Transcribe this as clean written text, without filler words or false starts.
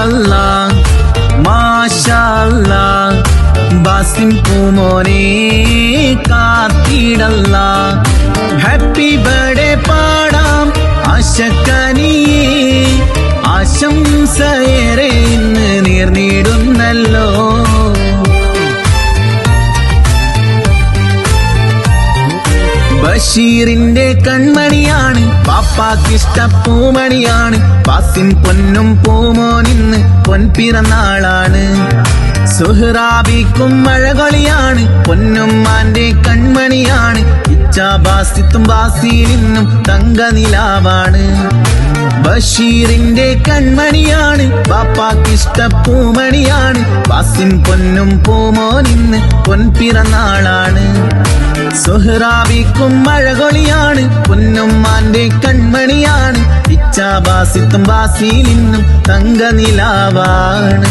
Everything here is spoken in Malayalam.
അല്ലാഹ് മാഷാ അല്ലാഹ് ബാസിം പൂമോനെ കാത്തിടല്ലാ. ഹാപ്പി ബർത്ത്ഡേ പാടാം ആശക്കനിയേ, ആശംസയേറെ ഇന്ന് നേർന്നിടുന്നല്ലോ. ബഷീറിന്റെ കൺമണിയാണ്, പാപ്പാക്കിഷ്ട പൂമണിയാണ്. ബാസിം പൊന്നും പൂമോനിന്ന് പൊൻപിറന്നാളാണ്. സുഹ്റാബിക്കും മഴകൊളിയാണ്, പൊന്നുമ്മാന്റെ കൺമണിയാണ്. ഇച്ചാബാസിത്തും ബാസിലിന്നും തങ്കനിലാവാണ്. ബഷീറിന്റെ കൺമണിയാണ്, ബാപ്പാക്കിഷ്ട പൂമണിയാണ്. ബാസിം പൊന്നും പൂമോനിന്ന് പൊൻപിറന്നാളാണ്. സുഹ്റാബിക്കും മഴകൊളിയാണ്, പൊന്നുമ്മാന്റെ കൺമണിയാണ്. ഇച്ചാബാസിത്തും ബാസിലിന്നും തങ്കനിലാവാണ്.